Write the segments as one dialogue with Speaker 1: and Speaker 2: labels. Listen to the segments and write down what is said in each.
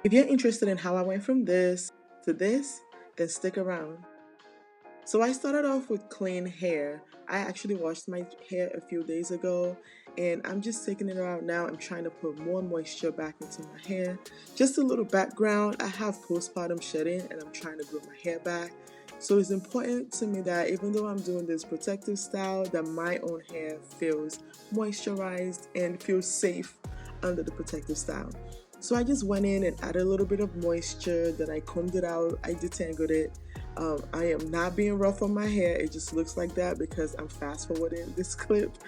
Speaker 1: If you're interested in how I went from this to this, then stick around. So I started off with clean hair. I actually washed my hair a few days ago and I'm just taking it out now. I'm trying to put more moisture back into my hair. Just a little background, I have postpartum shedding and I'm trying to grow my hair back. So it's important to me that even though I'm doing this protective style, that my own hair feels moisturized and feels safe under the protective style. So I just went in and added a little bit of moisture, then I combed it out, I detangled it. I am not being rough on my hair, it just looks like that because I'm fast forwarding this clip.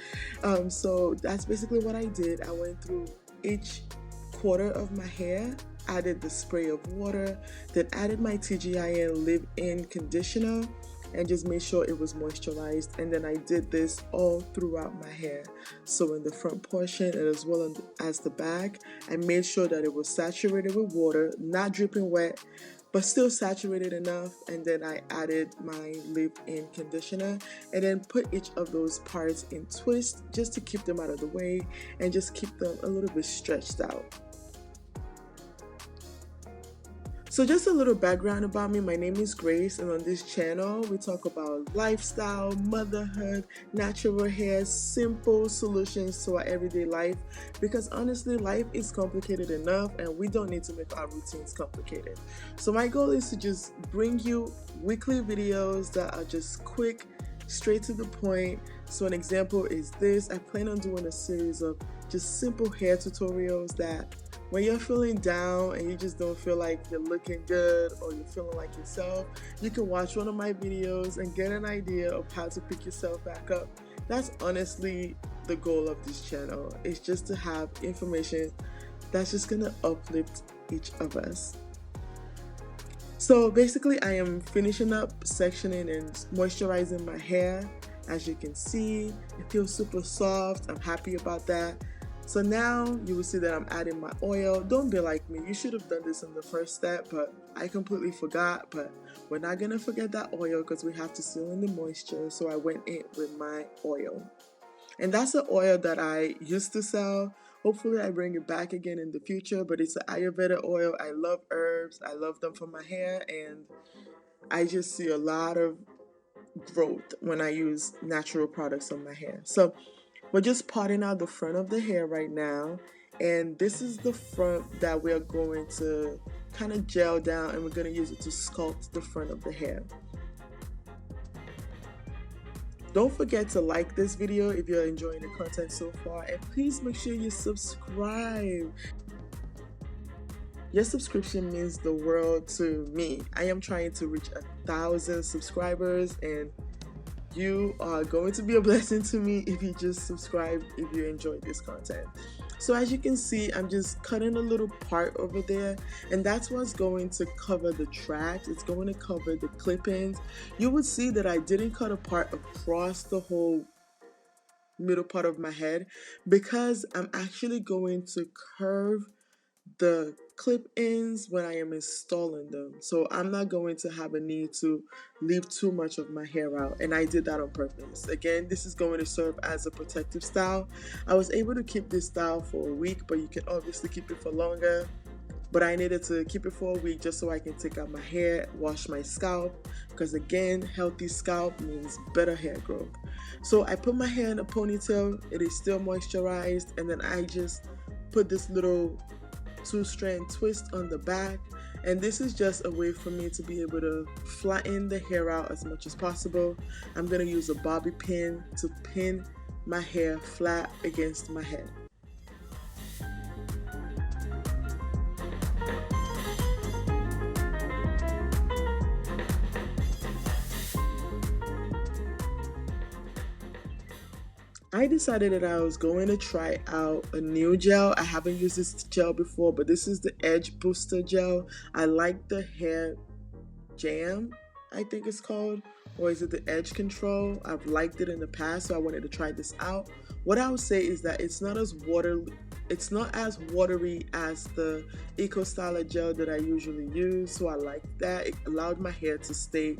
Speaker 1: So that's basically what I did. I went through each quarter of my hair, added the spray of water, then added my TGIN leave-in conditioner and just made sure it was moisturized, and then I did this all throughout my hair. So in the front portion and as well as the back, I made sure that it was saturated with water, not dripping wet, but still saturated enough, and then I added my leave-in conditioner and then put each of those parts in twist just to keep them out of the way and just keep them a little bit stretched out. So just a little background about me. My name is Grace, and on this channel we talk about lifestyle, motherhood, natural hair, simple solutions to our everyday life, because honestly life is complicated enough and we don't need to make our routines complicated. So my goal is to just bring you weekly videos that are just quick, straight to the point. So an example is this. I plan on doing a series of just simple hair tutorials that when you're feeling down and you just don't feel like you're looking good or you're feeling like yourself, you can watch one of my videos and get an idea of how to pick yourself back up. That's honestly the goal of this channel. It's just to have information that's just gonna uplift each of us. So basically I am finishing up sectioning and moisturizing my hair. As you can see, it feels super soft. I'm happy about that. So now you will see that I'm adding my oil. Don't be like me, you should have done this in the first step, but I completely forgot. But we're not gonna forget that oil because we have to seal in the moisture. So I went in with my oil. And that's the oil that I used to sell. Hopefully I bring it back again in the future, but it's an Ayurveda oil. I love herbs, I love them for my hair, and I just see a lot of growth when I use natural products on my hair. So we're just parting out the front of the hair right now, and this is the front that we're going to kind of gel down, and we're going to use it to sculpt the front of the hair. Don't forget to like this video if you're enjoying the content so far, and please make sure you subscribe. Your subscription means the world to me. I am trying to reach 1,000 subscribers, and you are going to be a blessing to me if you just subscribe if you enjoy this content. So as you can see, I'm just cutting a little part over there, and that's what's going to cover the tracks. It's going to cover the clip-ins. You would see that I didn't cut a part across the whole middle part of my head because I'm actually going to curve the clip-ins when I am installing them. So I'm not going to have a need to leave too much of my hair out, and I did that on purpose. Again, this is going to serve as a protective style. I was able to keep this style for a week, but you can obviously keep it for longer. But I needed to keep it for a week just so I can take out my hair, wash my scalp, because again, healthy scalp means better hair growth. So I put my hair in a ponytail, it is still moisturized, and then I just put this little 2-strand twist on the back, and this is just a way for me to be able to flatten the hair out as much as possible. I'm going to use a bobby pin to pin my hair flat against my head. I decided that I was going to try out a new gel. I haven't used this gel before, but this is the Edge Booster Gel. I like the Hair Jam, I think it's called, or is it the Edge Control? I've liked it in the past, so I wanted to try this out. What I would say is that it's not as watery as the Eco Styler gel that I usually use, so I like that. It allowed my hair to stay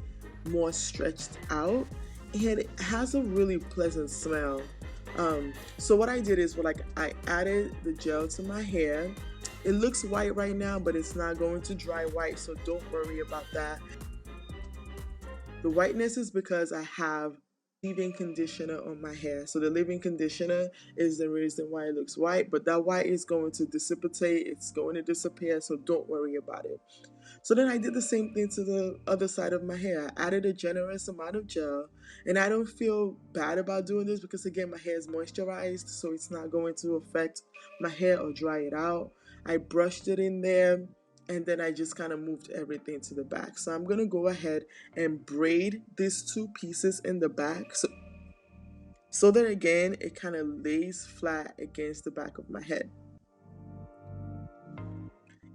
Speaker 1: more stretched out, and it has a really pleasant smell. So what I did is I added the gel to my hair, It looks white right now, but it's not going to dry white, so don't worry about that. The whiteness is because I have leave-in conditioner on my hair. So the leave-in conditioner is the reason why it looks white, but that white is going to dissipate, it's going to disappear, so don't worry about it. So then I did the same thing to the other side of my hair. I added a generous amount of gel, and I don't feel bad about doing this because again my hair is moisturized, so it's not going to affect my hair or dry it out. I brushed it in there, and then I just kind of moved everything to the back. So I'm gonna go ahead and braid these two pieces in the back, so that again it kind of lays flat against the back of my head.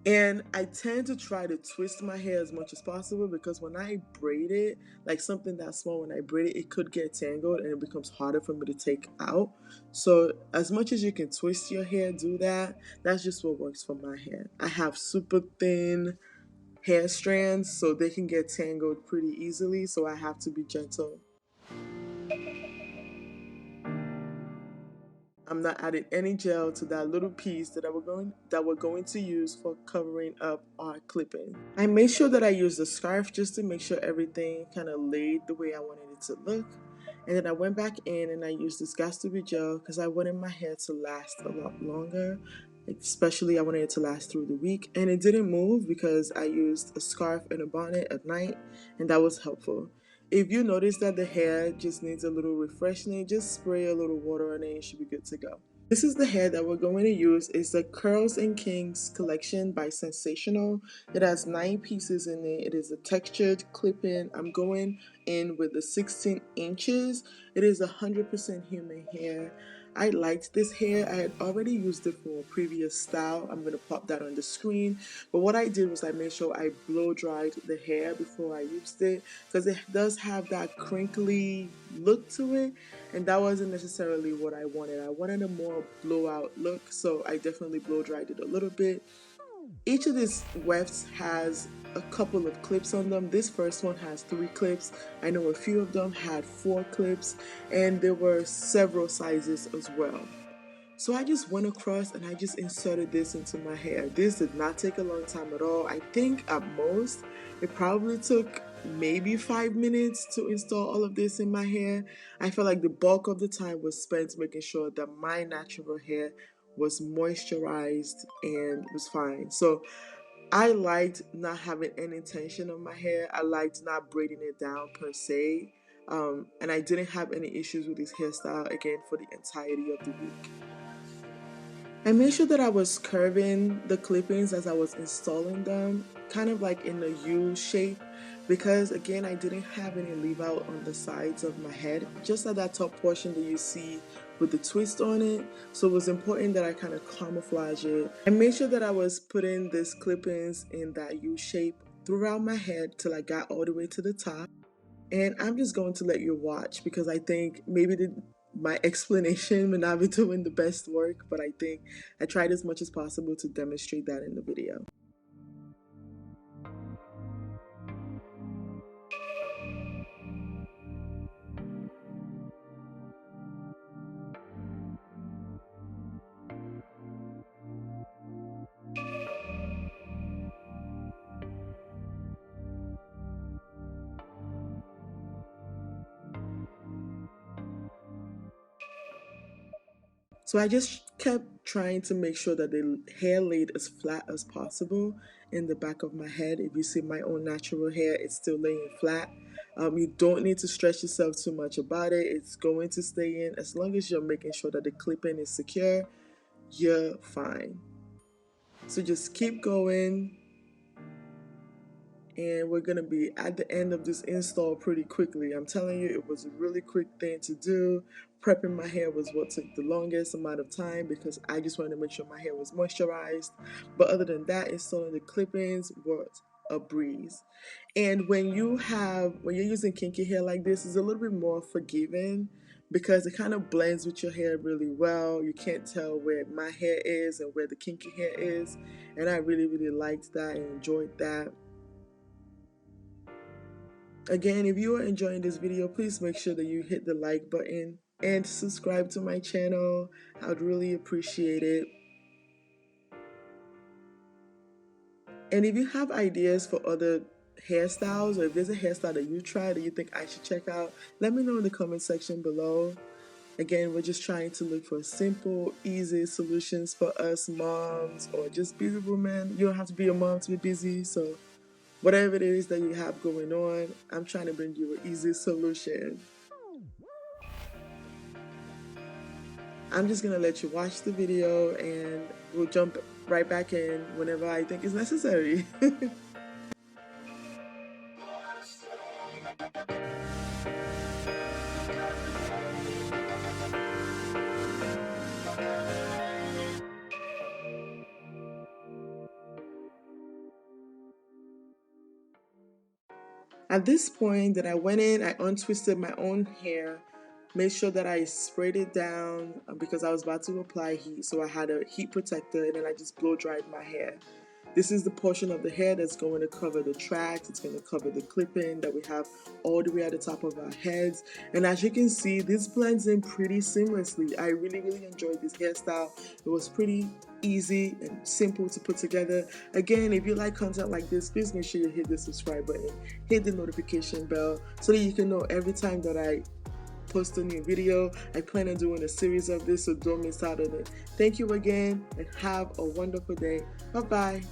Speaker 1: And I tend to try to twist my hair as much as possible because when I braid it, like something that small, when I braid it, it could get tangled and it becomes harder for me to take out. So as much as you can twist your hair, do that. That's just what works for my hair. I have super thin hair strands, so they can get tangled pretty easily, so I have to be gentle. I'm not adding any gel to that little piece that we're going to use for covering up our clipping. I made sure that I used a scarf just to make sure everything kind of laid the way I wanted it to look. And then I went back in and I used this Got to Be gel because I wanted my hair to last a lot longer. Especially I wanted it to last through the week, and it didn't move because I used a scarf and a bonnet at night, and that was helpful. If you notice that the hair just needs a little refreshing, just spray a little water on it and you should be good to go. This is the hair that we're going to use. It's the Curls and Kings collection by Sensational. It has 9 pieces in it. It is a textured clip-in. I'm going in with the 16 inches. It is 100% human hair. I liked this hair. I had already used it for a previous style. I'm going to pop that on the screen. But what I did was I made sure I blow dried the hair before I used it because it does have that crinkly look to it, and that wasn't necessarily what I wanted. I wanted a more blowout look, so I definitely blow dried it a little bit. Each of these wefts has a couple of clips on them. This first one has 3 clips. I know a few of them had 4 clips, and there were several sizes as well. So I just went across and I just inserted this into my hair. This did not take a long time at all. I think at most it probably took maybe 5 minutes to install all of this in my hair. I felt like the bulk of the time was spent making sure that my natural hair was moisturized and was fine. So I liked not having any tension on my hair. I liked not braiding it down per se. And I didn't have any issues with this hairstyle again for the entirety of the week. I made sure that I was curving the clippings as I was installing them, kind of like in a U shape, because again I didn't have any leave out on the sides of my head, just at that top portion that you see with the twist on it. So it was important that I kind of camouflage it. I made sure that I was putting these clippings in that U shape throughout my head till I got all the way to the top. And I'm just going to let you watch because I think maybe my explanation may not be doing the best work, but I think I tried as much as possible to demonstrate that in the video. So I just kept trying to make sure that the hair laid as flat as possible in the back of my head. If you see my own natural hair, it's still laying flat. You don't need to stress yourself too much about it. It's going to stay in. As long as you're making sure that the clip-in is secure, you're fine. So just keep going, and we're gonna be at the end of this install pretty quickly. I'm telling you, it was a really quick thing to do. Prepping my hair was what took the longest amount of time because I just wanted to make sure my hair was moisturized. But other than that, installing the clip-ins was a breeze. And when you're using kinky hair like this, it's a little bit more forgiving because it kind of blends with your hair really well. You can't tell where my hair is and where the kinky hair is, and I really liked that and enjoyed that. Again, if you are enjoying this video, please make sure that you hit the like button and subscribe to my channel. I would really appreciate it. And if you have ideas for other hairstyles, or if there's a hairstyle that you try that you think I should check out, let me know in the comment section below. Again, we're just trying to look for simple, easy solutions for us moms or just busy women. You don't have to be a mom to be busy, so whatever it is that you have going on, I'm trying to bring you an easy solution. I'm just gonna let you watch the video and we'll jump right back in whenever I think is necessary. At this point that I went in, I untwisted my own hair, made sure that I sprayed it down because I was about to apply heat, so I had a heat protector, and then I just blow dried my hair. This is the portion of the hair that's going to cover the tracks. It's going to cover the clip-in that we have all the way at the top of our heads. And as you can see, this blends in pretty seamlessly. I really enjoyed this hairstyle. It was pretty easy and simple to put together. Again, if you like content like this, please make sure you hit the subscribe button, hit the notification bell so that you can know every time that I post a new video. I plan on doing a series of this, so don't miss out on it. Thank you again and have a wonderful day. Bye bye.